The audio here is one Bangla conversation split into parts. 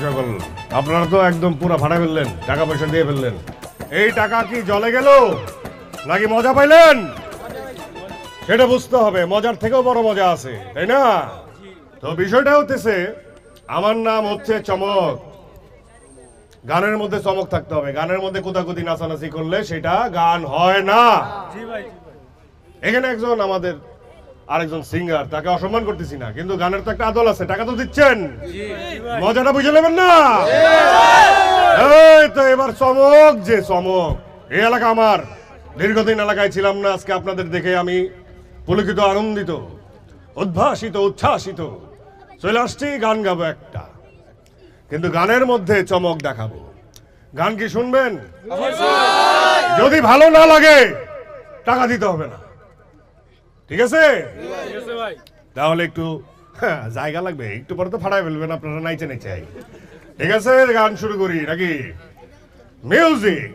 সকল আপনারা তো একদম পুরো ভাড়া ফেললেন, টাকা পয়সা দিয়ে ফেললেন। এই টাকা কি জলে গেল নাকি মজা পাইলেন সেটা বুঝতে হবে। মজার থেকেও বড় মজা আছে, তাই না? তো বিষয়টা হচ্ছে, আমার নাম হচ্ছে চমক। গানের মধ্যে চমক থাকতে হবে। গানের মধ্যে কোদাকুদি নাচানাচি করলে সেটা গান হয় না। এখানে একজন আমাদের আরেকজন সিঙ্গার, তাকে অসম্মান করতেছি না, কিন্তু গানের তো একটা আদল আছে, টাকা তো দিচ্ছেন, মজাটা বুঝে নেবেন না? এই তো এবার চমক, যে চমক, এই এলাকা আমার, দীর্ঘদিন এলাকায় ছিলাম না, আজকে আপনাদের দেখে আমি পুলকিত, আনন্দিত, উদ্ভাসিত, উচ্ছ্বাসিত। চলে আসছি, গান গাবো একটা, কিন্তু গানের মধ্যে চমক দেখাবো। গান কি শুনবেন? যদি ভালো না লাগে টাকা দিতে হবে না, ঠিক আছে? তাহলে একটু জায়গা লাগবে, একটু পরে তো ফাটাই ফেলবেন আপনারা নাইচে নাইচে। ঠিক আছে, গান শুরু করি নাকি? মিউজিক।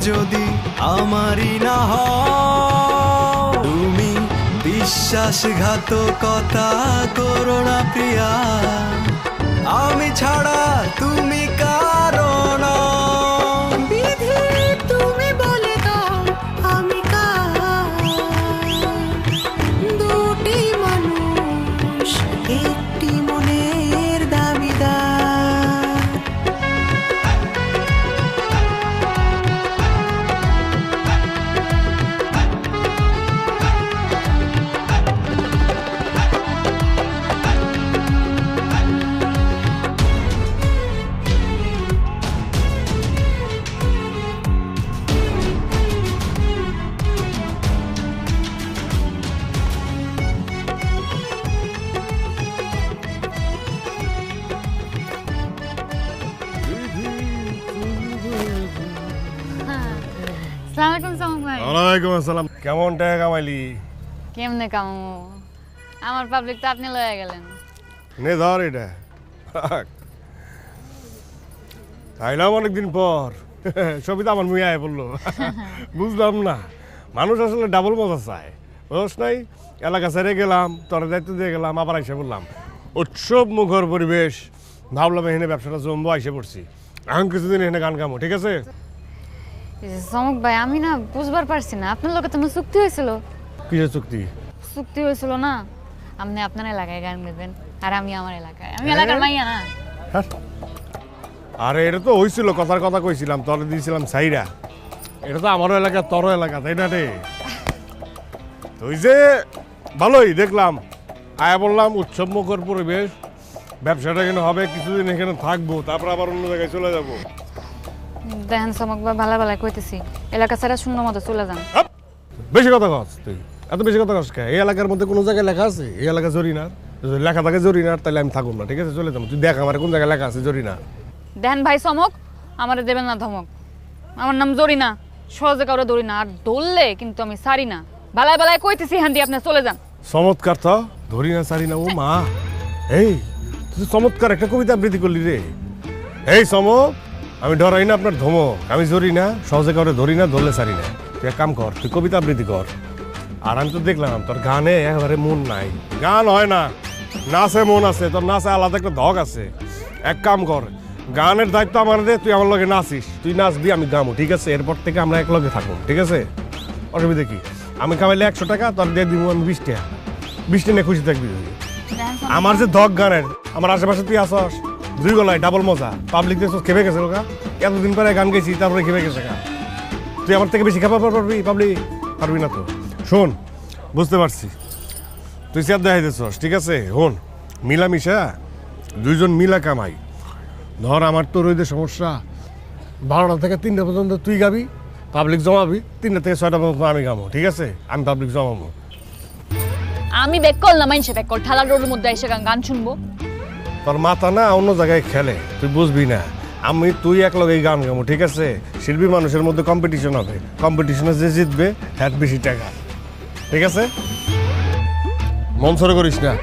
যদি আমারই না হও, তুমি বিশ্বাসঘাতকতা করো না প্রিয়া, আমি ছাড়া তুমি কারণ। তুমি বলে দাও আমি কার, দুটি মানুষ একটি মনের দাবিদার। ওয়ালাইকুম আসসালাম। কেমন টাকা কামাইলি? কেমনে কামাবো, আমার পাবলিক তো আপনি লয়ে গেলেন। নে ধর এটা, খাইলাম অনেকদিন পর, সবই তো আমার মুই আয় বললো। বুঝলাম না, মানুষ আসলে ডাবল মজা চায়, বুঝছ নাই? এলাকা ছেড়ে গেলাম, তোর দায়িত্ব দিয়ে গেলাম, আবার এসে বললাম উৎসব মুখর পরিবেশ, ভাবলাম এখানে ব্যবসাটা জমবো, এসে পড়ছি। এখন কিছুদিন এখানে গান গামো, ঠিক আছে? চমক ভাই, আমি না বুঝবার পারছি না, আপনার লোকের তো চুক্তি হয়েছিল। কিসের চুক্তি? চুক্তি হয়েছিল না, আপনি আপনার এলাকায় গান গাইবেন আর আমি আমার এলাকায়। আমি এলাকার মাইয়া না। আরে এটা তো হয়েছিল, কথার কথা কইছিলাম, তোর দিয়েছিলাম সাইরা। এটা তো আমারও এলাকা, তোরও এলাকা, তাই না রে? তুই যে ভালোই দেখলাম, আয়া বললাম উৎসব মুখর পরিবেশ, ব্যবসাটা এখানে হবে, কিছুদিন এখানে থাকবো, তারপর আবার অন্য জায়গায় চলে যাবো। দেখেন চমক ভাই, ভালো ভালো কইতেছি, এলাকা ছাড়া শূন্য মতো চলে যান। বেশি কথা কস তুই, এত বেশি কথা কস কে? এই এলাকার মধ্যে কোনো জায়গায় লেখা আছে এই এলাকা জরিনার? যদি লেখা থাকে জরিনার, তাহলে আমি থাকুন না, ঠিক আছে? চলে যাবো। তুই দেখ আমার কোন জায়গায় লেখা আছে জরিনার। দেখেন ভাই চমক, আমারে দেবেন না ধমক। আমার নাম জরিনা, সহজে কাউরে ধরি না, আর ধরলে কিন্তু আমি সারি না। ভালাই ভালাই কইতেছি, হ্যাঁ দিয়ে আপনি চলে যান। চমৎকার তো, ধরি না সারি না। ও মা, এই তুই চমৎকার একটা কবিতা আবৃত্তি করলি রে। এই চমক, আমি ডরাই না আপনার ধমক, আমি জরি না, সহজে কাউরে ধরি না, ধরলে সারি না। তুই এক কাম কর, তুই কবিতা আবৃত্তি কর। আর আমি তো দেখলাম তোর গানে একেবারে মন নাই, গান হয় না, নাচে মন আছে, তোর নাচে আলাদা একটা ধক আছে। এক কাম কর, গানের দায়িত্ব আমার দে, তুই আমার লগে নাচিস, তুই নাচবি, আমি গামো, ঠিক আছে? এরপর থেকে আমরা এক লগে থাকবো, ঠিক আছে? অসুবিধা কি? আমি কামাইলে 100 টাকা, তোর দিয়ে দিব আমি 20 টাকা, 20 টাকা নিয়ে খুশি থাকবি। আমার যে ধক গানের, আমার আশেপাশে তুই আসস, দুই গলায় ডাবল মজা, পাবলিক দেখছো খেপে গেছে লোকা, এতদিন পরে গান গেছি তারপরে খেপে গেছে গা। তুই আমার থেকে বেশি খাবার পারবি পাবলিক? পারবি না তো। শোন, বুঝতে পারছি তুই স্যার দেখাই দিচ্ছস, ঠিক আছে। হন, মিলামিশা দুইজন মিলা কামাই। ধর আমার তোর ওই যে সমস্যা, 12টা থেকে 3টা পর্যন্ত তুই গাবি, পাবলিক জমাবি, 3টা থেকে 6টা পর্যন্ত আমি গামো, ঠিক আছে। আমি পাবলিক জমাবো। আমি ব্যাক কল না মাইনসে ব্যাক কল, ঠালা রোডের মধ্যে এসে গান শুনবো। তোর মাথা না অন্য জায়গায় খেলে, তুই বুঝবি না। আমি তুই এক লগেই গান গাবো, ঠিক আছে। শিল্পী মানুষের মধ্যে কম্পিটিশন হবে, কম্পিটিশনে যে জিতবে হ্যাট বেশি টাকা, ঠিক আছে। মন সরে করিস না।